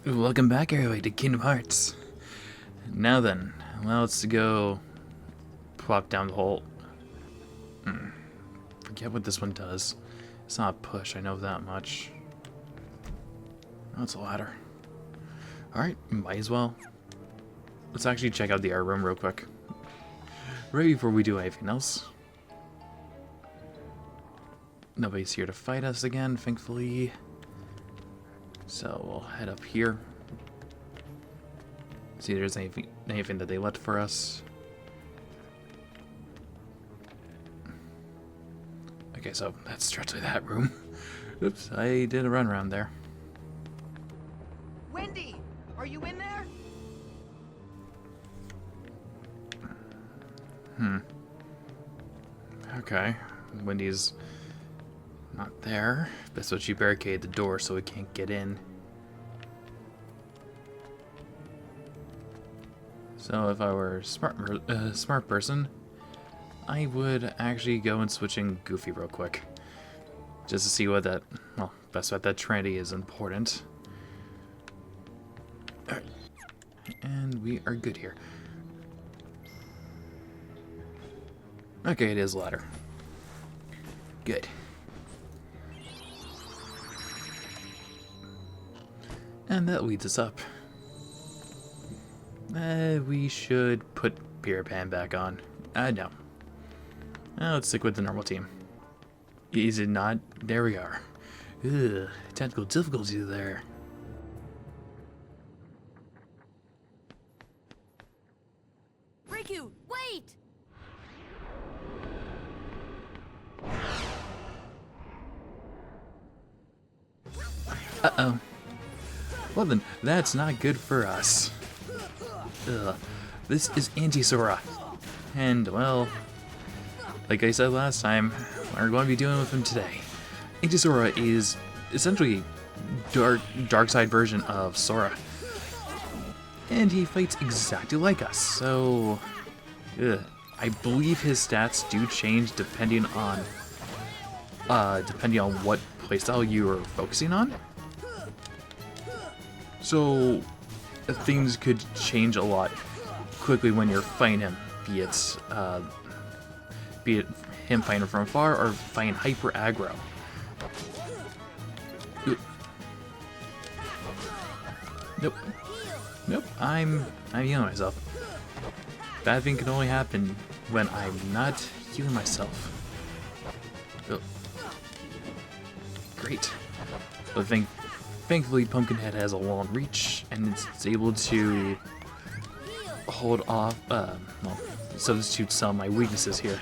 Welcome back, everybody, to Kingdom Hearts. Now then, well, let's go plop down the hole. Forget what this one does. It's not a push, I know that much. Oh, it's a ladder. Alright, might as well. Let's actually check out the art room real quick. Right before we do anything else. Nobody's here to fight us again, thankfully. So we'll head up here. See if there's anything that they left for us. Okay, so that's strictly that room. Oops, I did a run around there. Wendy, are you in there? Okay, Wendy's not there. That's what she barricaded the door so we can't get in. So if I were a smart person, I would actually go and switch in Goofy real quick. Just to see what that, well, best bet that Trinity is important. Alright. And we are good here. Okay, it is a ladder. Good. And that leads us up. We should put Peter Pan back on. No. Let's stick with the normal team. Is it not? There we are. Ugh, technical difficulty there. Riku, wait! Uh-oh. Well then, that's not good for us. Ugh. This is Anti-Sora. And, well, like I said last time, we're going to be dealing with him today. Anti-Sora is essentially dark side version of Sora. And he fights exactly like us, so... I believe his stats do change depending on what playstyle you are focusing on. So things could change a lot quickly when you're fighting him, be it him fighting from afar or fighting hyper aggro. Nope. I'm healing myself. Bad thing can only happen when I'm not healing myself. Oh. Great. But thankfully, Pumpkinhead has a long reach, and it's able to hold off, well, substitute some of my weaknesses here.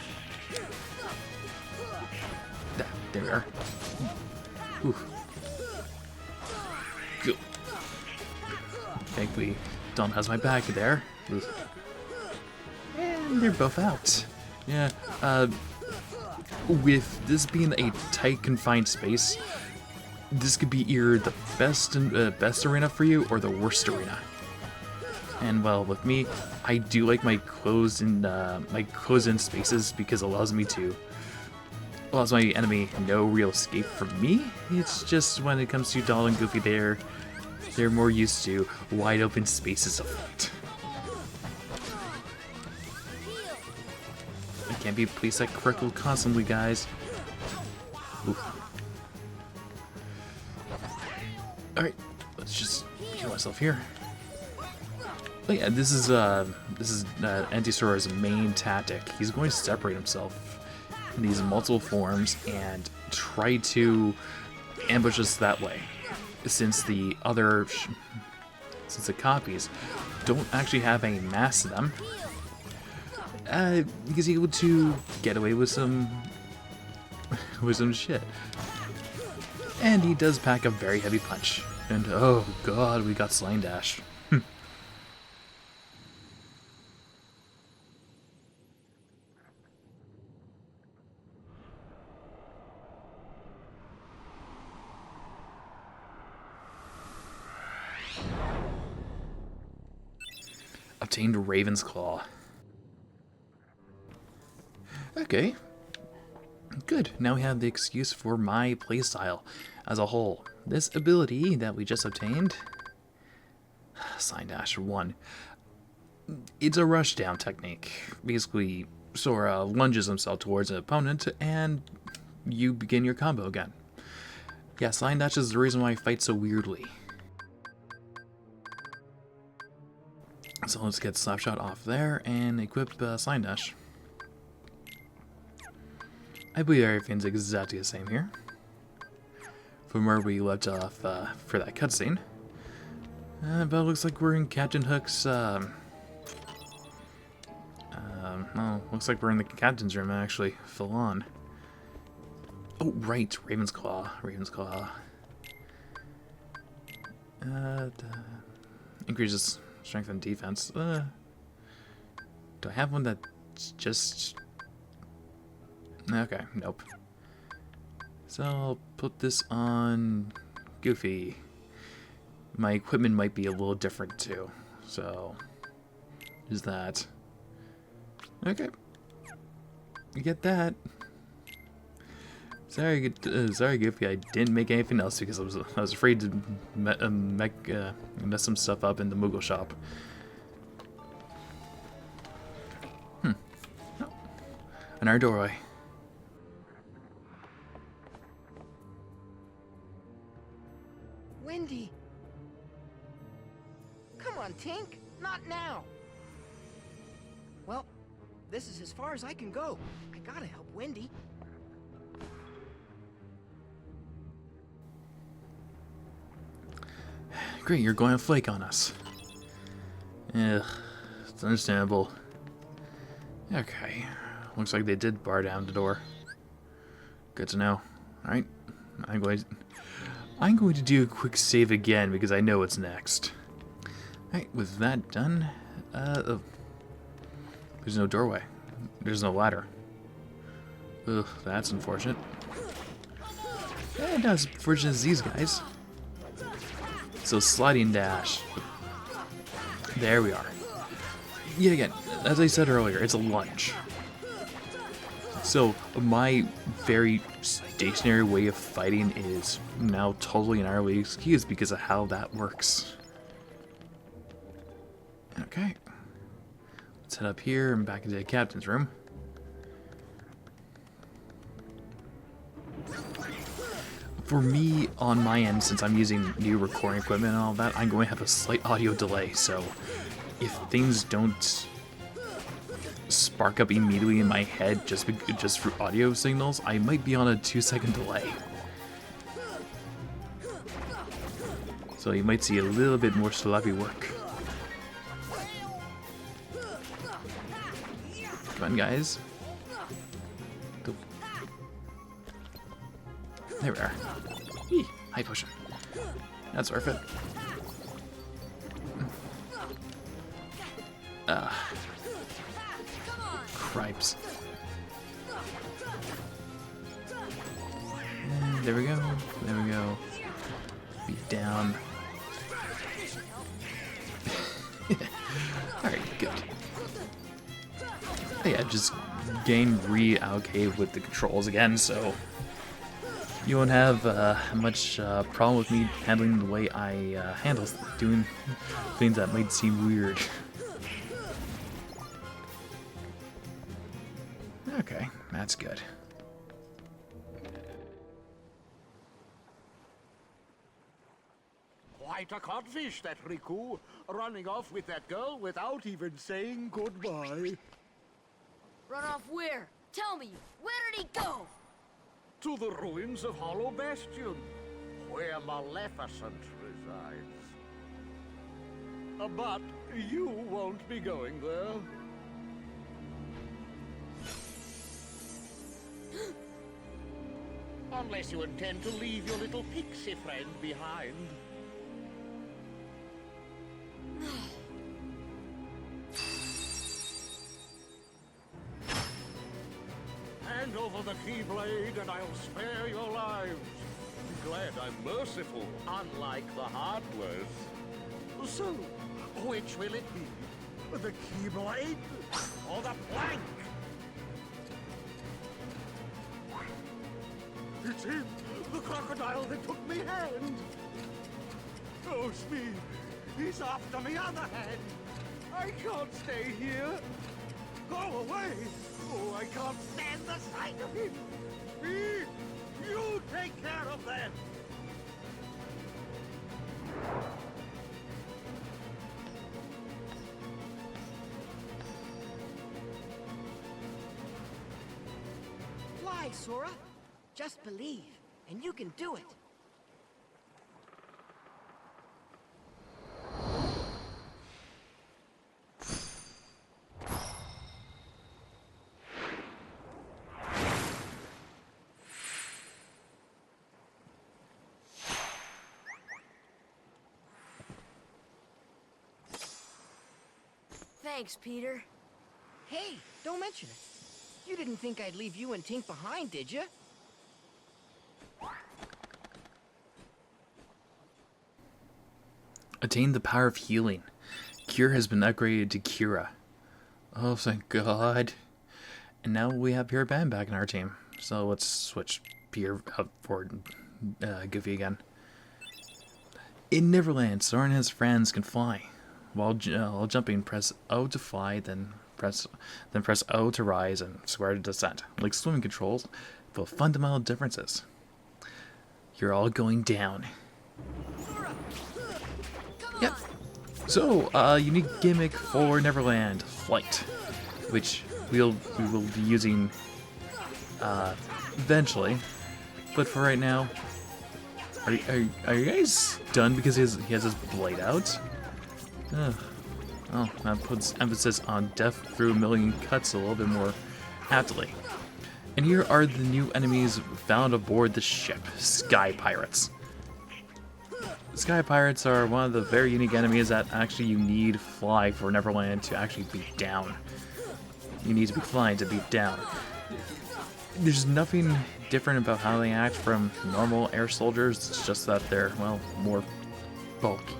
There we are. Ooh. Good. Thankfully, Dom has my back there. Ooh. And they're both out. Yeah, with this being a tight, confined space, this could be either the best arena for you or the worst arena. And well, with me, I do like my closed-in spaces because it allows my enemy no real escape from me. It's just when it comes to Doll and Goofy, they're more used to wide open spaces of fight. I can't be placed at critical constantly, guys. Ooh. Alright, let's just heal myself here. Oh yeah, this is Anti-Sora's main tactic. He's going to separate himself in these multiple forms and try to ambush us that way. Since the copies don't actually have any mass to them, he's able to get away with some shit. And he does pack a very heavy punch. And oh god, we got Slime Dash. Obtained Raven's Claw. Okay. Good. Now we have the excuse for my playstyle as a whole. This ability that we just obtained Sign Dash 1. It's a rushdown technique. Basically, Sora lunges himself towards an opponent, and you begin your combo again. Yeah, Sign Dash is the reason why I fight so weirdly. So let's get Slapshot off there and equip Sign Dash. I believe everything's exactly the same here. From where we left off for that cutscene. But it looks like we're in Captain Hook's, well, looks like we're in the captain's room, actually. Full on. Oh, right. Raven's Claw. Raven's Claw. Increases strength and defense. Do I have one that's just... Okay, nope. So I'll put this on Goofy. My equipment might be a little different too. So, is that... Okay. You get that. Sorry, Goofy, I didn't make anything else because I was afraid to mess some stuff up in the Moogle shop. Oh. In our doorway. Wendy! Come on, Tink! Not now! Well, this is as far as I can go. I gotta help Wendy. Great, you're going to flake on us. Ugh, it's understandable. Okay, looks like they did bar down the door. Good to know. Alright, I'm going to do a quick save again because I know what's next. Alright, with that done, there's no doorway. There's no ladder. Ugh, that's unfortunate. Not as unfortunate as these guys. So sliding dash. There we are. Yet again, as I said earlier, it's a lunge. So my very stationary way of fighting is now totally and utterly excused because of how that works. Okay. Let's head up here and back into the captain's room. For me, on my end, since I'm using new recording equipment and all that, I'm going to have a slight audio delay, so if things don't spark up immediately in my head just for audio signals, I might be on a 2-second delay. So you might see a little bit more sloppy work. Come on, guys. Go. There we are. Eee, high potion. That's worth it. Cripes. And there we go. There we go. Beat down. Alright, good. Oh yeah, just game reallocated with the controls again, so you won't have much problem with me handling the way I handle doing things that might seem weird. Okay, that's good. Quite a codfish, that Riku, running off with that girl without even saying goodbye. Run off where? Tell me, where did he go? To the ruins of Hollow Bastion, where Maleficent resides. But you won't be going there. Unless you intend to leave your little pixie friend behind. Hand over the Keyblade and I'll spare your lives. Glad I'm merciful, unlike the hardwares. So, which will it be? The Keyblade or the plank? It's him, the crocodile that took me hand. Oh, Smee, he He's after me other hand. I can't stay here. Go away. Oh, I can't stand the sight of him. Me, you take care of them. Fly, Sora. Just believe, and you can do it. Thanks, Peter. Hey, don't mention it. You didn't think I'd leave you and Tink behind, did you? Attain the power of healing. Cure has been upgraded to Cura. Oh, thank God. And now we have Pure Bam back in our team. So let's switch Pure up for Goofy again. In Neverland, Sora and his friends can fly. While jumping, press O to fly, then press O to rise, and square to descent. Like swimming controls, but with fundamental differences. You're all going down. Yep. So, unique gimmick for Neverland, Flight, which we will be using eventually. But for right now, are you guys done because he has his blade out? Oh, that puts emphasis on death through a million cuts a little bit more aptly. And here are the new enemies found aboard the ship, Sky Pirates. Sky Pirates are one of the very unique enemies that actually you need fly for Neverland to actually beat down. You need to be flying to beat down. There's nothing different about how they act from normal air soldiers, it's just that they're, well, more bulky.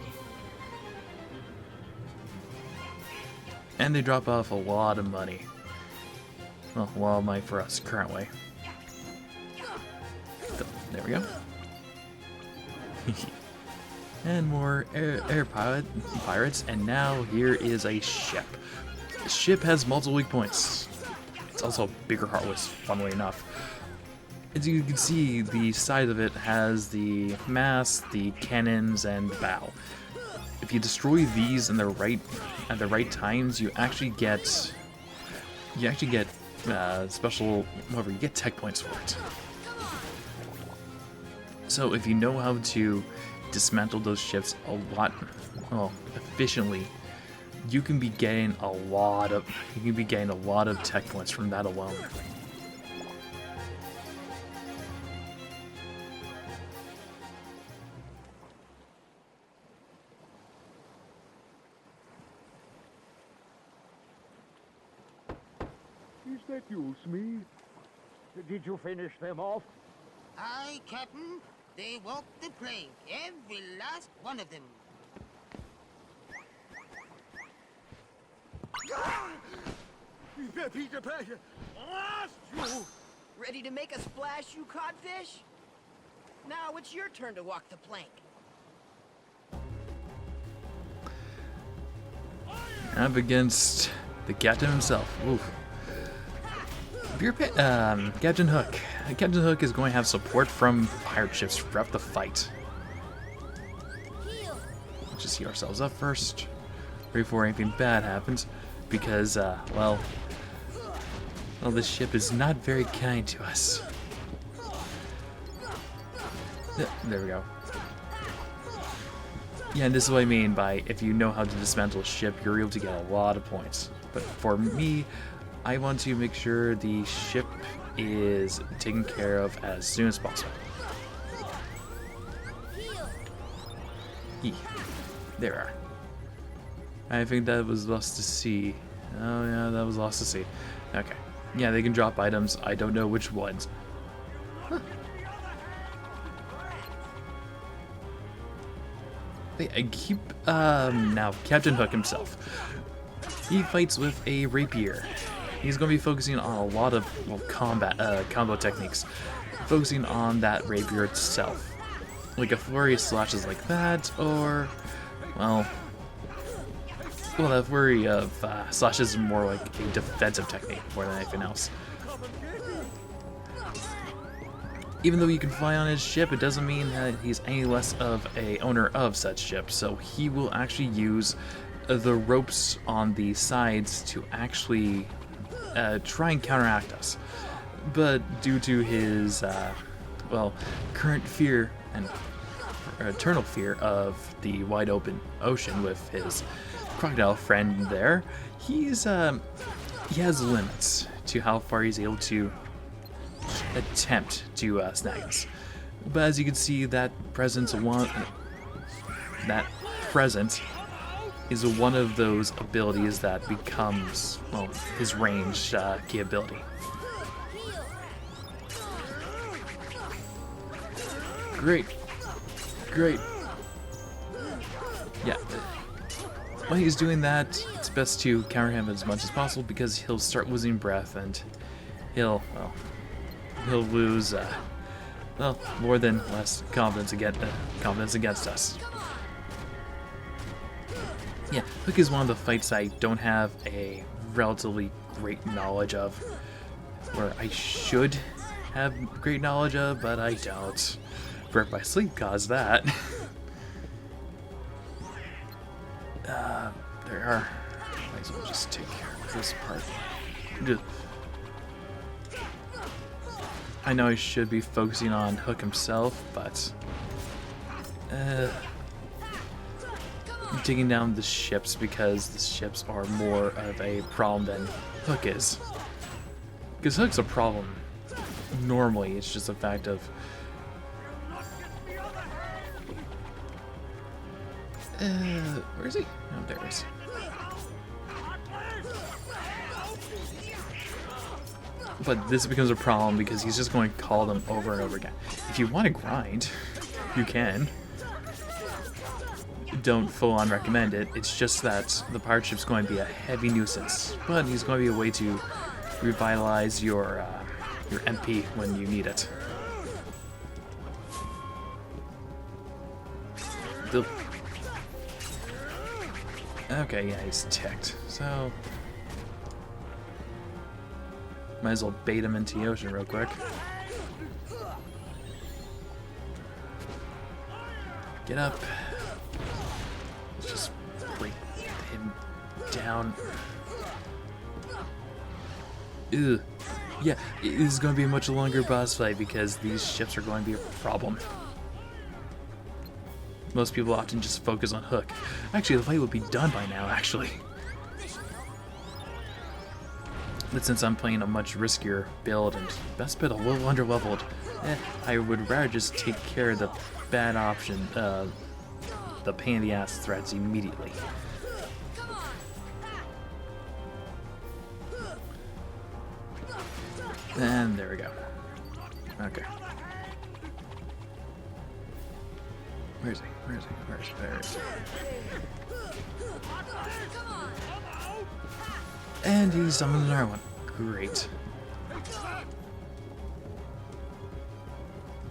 And they drop off a lot of money. Well, a lot of money for us, currently. There we go. And more air pirates, and now here is a ship. The ship has multiple weak points. It's also bigger heartless, funnily enough. As you can see, the side of it has the mast, the cannons, and the bow. If you destroy these at the right times, you actually get special, whatever, you get tech points for it. So if you know how to dismantle those ships a lot, well, efficiently, you can be getting a lot of tech points from that alone. Is that you, Smee? Did you finish them off? Aye, Captain. They walked the plank, every last one of them. Peter Pan, lost you! Ready to make a splash, you codfish? Now it's your turn to walk the plank. Up against the captain himself. Oof. Captain Hook. Captain Hook is going to have support from pirate ships throughout the fight. Let's just heal ourselves up first, before anything bad happens, because, well, this ship is not very kind to us. There we go. Yeah, and this is what I mean by if you know how to dismantle a ship, you're able to get a lot of points. But for me, I want to make sure the ship is taken care of as soon as possible. There are. I think that was lost to sea. Oh yeah, that was lost to sea. Okay. Yeah, they can drop items. I don't know which ones. Huh. I keep, now, Captain Hook himself. He fights with a rapier. He's going to be focusing on a lot of, well, combo techniques. Focusing on that rapier itself. Like a flurry of slashes like that, or, well, Well, that flurry of slashes is more like a defensive technique more than anything else. Even though you can fly on his ship, it doesn't mean that he's any less of a owner of such ship. So he will actually use the ropes on the sides to actually try and counteract us. But due to his, well, current fear and eternal fear of the wide open ocean with his crocodile friend there, he has limits to how far he's able to attempt to snag us. But as you can see, that presence is one of those abilities that becomes, well, his range key ability. Great. Yeah. When he's doing that, it's best to counter him as much as possible because he'll start losing breath and he'll lose, well, more than less confidence against us. Yeah, Hook is one of the fights I don't have a relatively great knowledge of, where I should have great knowledge of, but I don't. Breath by Sleep caused that. There are. Might as well just take care of this part. I know I should be focusing on Hook himself, but taking down the ships because the ships are more of a problem than Hook is. Because Hook's a problem normally, it's just a fact of where is he? Oh, there he is. But this becomes a problem because he's just going to call them over and over again. If you want to grind, you can. Don't full on recommend it. It's just that the pirate ship's going to be a heavy nuisance, but he's going to be a way to revitalize your MP when you need it. Okay, yeah, he's ticked. So might as well bait him into the ocean real quick. Get up. Let's just break him down. Ugh. Yeah, it is going to be a much longer boss fight because these ships are going to be a problem. Most people often just focus on Hook. Actually, the fight would be done by now, actually. But since I'm playing a much riskier build and best bet a little under-leveled, I would rather just take care of the bad option, the pain-in-the-ass threats immediately. And there we go. Okay. Where is he? Where is he? Where is he? There he is. And he summoned another one. Great.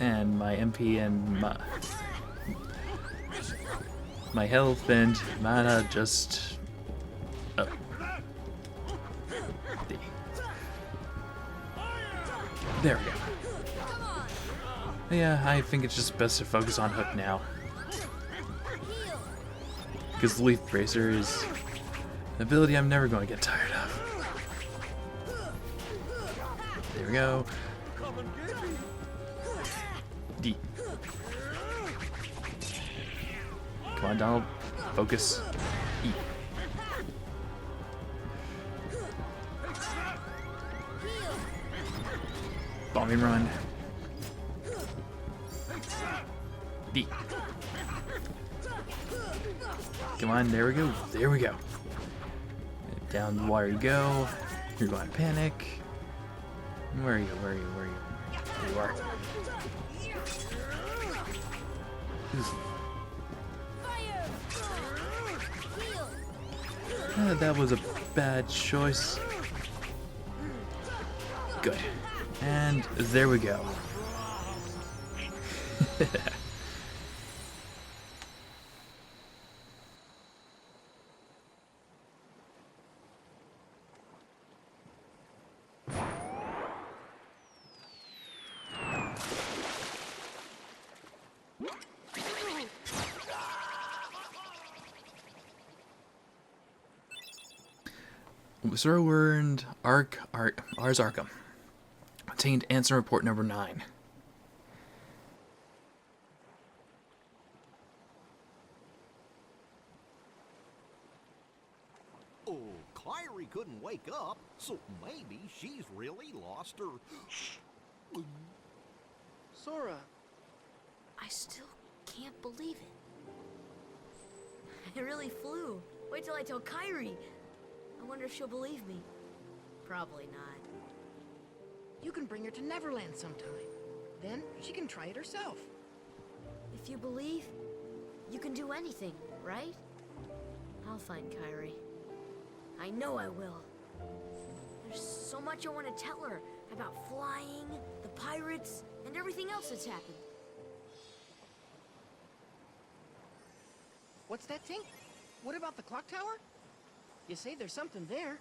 And my MP and my health and mana just... Oh. There we go. Yeah, I think it's just best to focus on Hook now. Because the Leaf Bracer is an ability I'm never going to get tired of. There we go. D. Come on, Donald. Focus. E. Bombing run. D. Come on, there we go. There we go. Down the water you go. You're going to panic. Where are you? Where are you? Where are you? There you are. That was a bad choice. Good. And there we go. Sora learned Ars Arkham. Obtained answer report number 9. Oh, Kyrie couldn't wake up, so maybe she's really lost her. Sora, I still can't believe it. I really flew. Wait till I tell Kyrie. I wonder if she'll believe me. Probably not. you can bring her to Neverland sometime. Then she can try it herself. If you believe, you can do anything, right? I'll find Kyrie. I know I will. There's so much I want to tell her about flying, the pirates, and everything else that's happened. What's that thing? What about the clock tower? You say there's something there.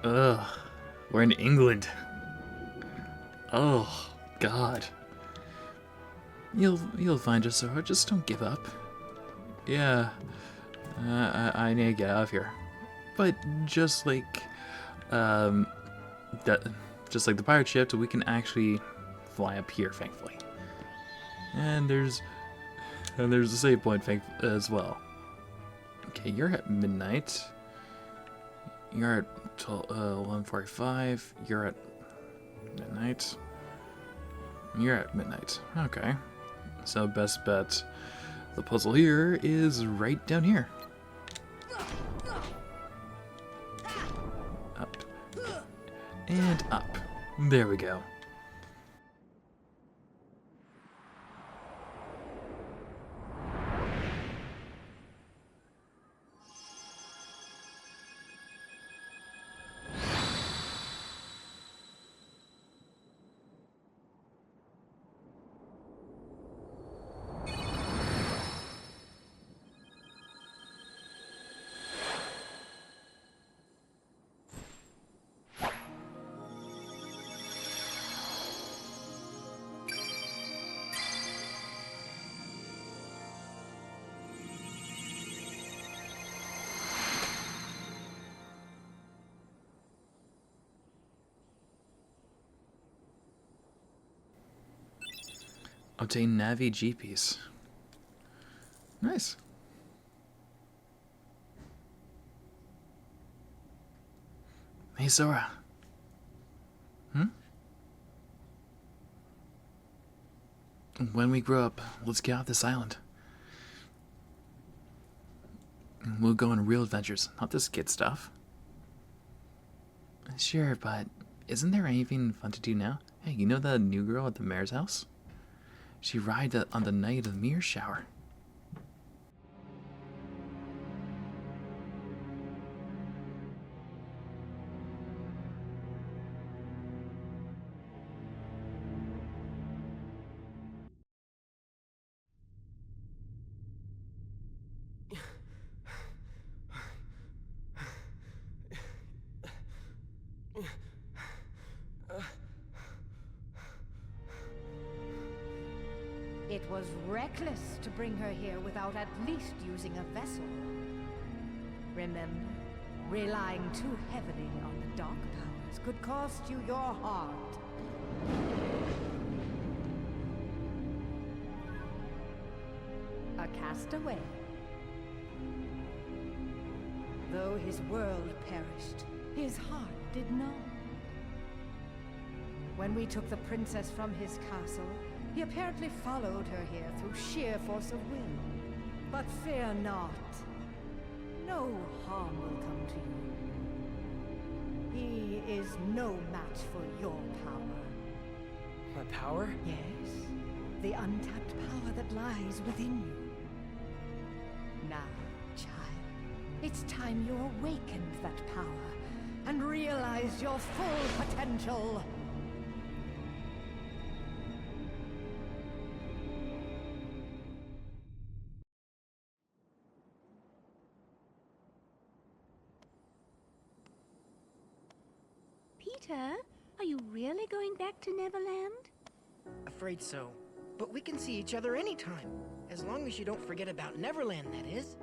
Ugh, we're in England. Oh, God. You'll find us, Sora. Just don't give up. Yeah, I need to get out of here. But just like the pirate ship, we can actually fly up here, thankfully. And there's a save point as well. Okay, you're at midnight. You're at 11:45. You're at midnight. You're at midnight. Okay. So best bet. The puzzle here is right down here. Up. And up. There we go. Obtain Navi G piece. Nice. Hey, Sora. When we grow up, let's get off this island. We'll go on real adventures, not this kid stuff. Sure, but isn't there anything fun to do now? Hey, you know the new girl at the mayor's house? She arrived on the night of the mirror shower. It was reckless to bring her here without at least using a vessel. Remember, relying too heavily on the dark powers could cost you your heart. A castaway. Though his world perished, his heart did not. When we took the princess from his castle, he apparently followed her here through sheer force of will. But fear not. No harm will come to you. He is no match for your power. My power? Yes, the untapped power that lies within you. Now, child, it's time you awakened that power and realized your full potential. Peter, are you really going back to Neverland? Afraid so. But we can see each other anytime. As long as you don't forget about Neverland, that is.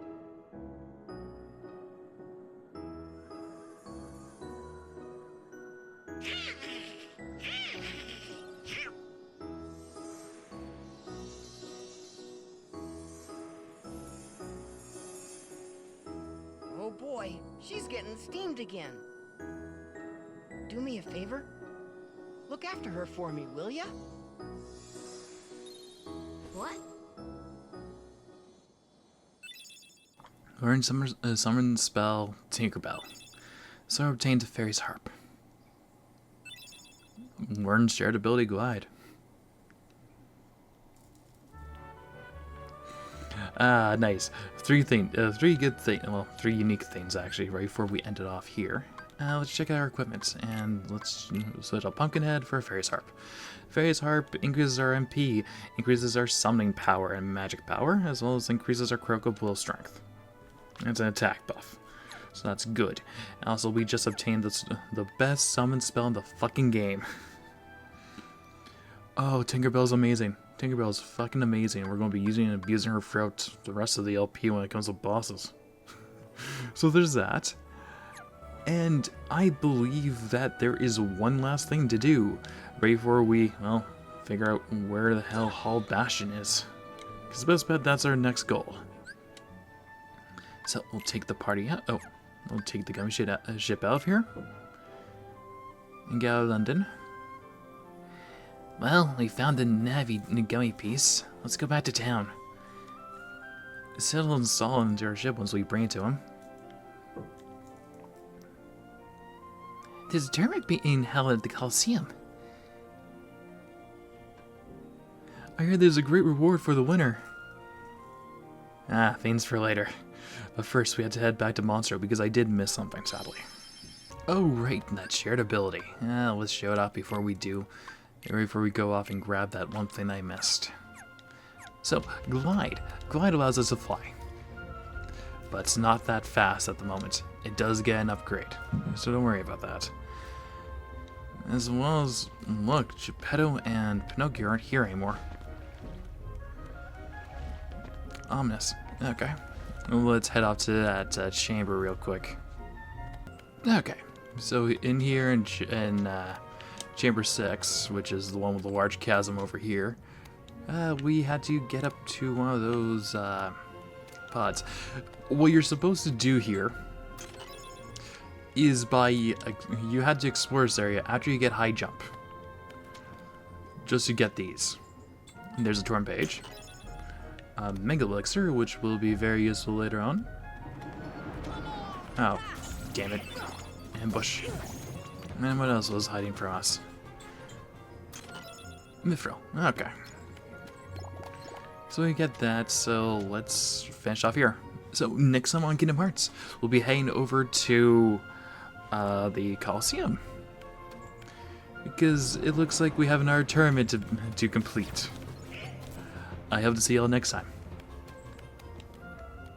Oh boy, she's getting steamed again. Do me a favor? Look after her for me, will ya? What? Learn summon spell Tinkerbell. So obtained the fairy's harp. Learn shared ability glide. Ah, nice. Three unique things actually. Right before we ended off here. Let's check out our equipment, and let's switch a Pumpkinhead for a Fairy's Harp. Fairy's Harp increases our MP, increases our summoning power and magic power, as well as increases our Crocopool strength. It's an attack buff, so that's good. Also, we just obtained the best summon spell in the fucking game. Oh, Tinkerbell's amazing. Tinkerbell's fucking amazing. We're going to be using and abusing her throughout the rest of the LP when it comes to bosses. So there's that. And I believe that there is one last thing to do right before we, well, figure out where the hell Hall Bastion is. Because best bet that's our next goal. So we'll take the party out. Oh, we'll take the gummy ship out of here. And get out of London. Well, we found the gummy piece. Let's go back to town. Settle and install into our ship once we bring it to him. There's a tournament being held at the Coliseum. I hear there's a great reward for the winner. Ah, things for later. But first we had to head back to Monstro because I did miss something, sadly. Oh right, that shared ability. Let's show it off before we go off and grab that one thing I missed. So, Glide. Glide allows us to fly. But it's not that fast at the moment. It does get an upgrade, so don't worry about that. As well as, look, Geppetto and Pinocchio aren't here anymore. Ominous. Okay. Let's head off to that chamber real quick. Okay. So in here in Chamber 6, which is the one with the large chasm over here, we had to get up to one of those pods. What you're supposed to do here is you had to explore this area after you get high jump. Just to get these. And there's a torn page. Mega Elixir, which will be very useful later on. Oh, damn it. Ambush. And what else was hiding from us? Mithril. Okay. So we get that, so let's finish off here. So next time on Kingdom Hearts, we'll be heading over to the Coliseum. Because it looks like we have another tournament to complete. I hope to see y'all next time.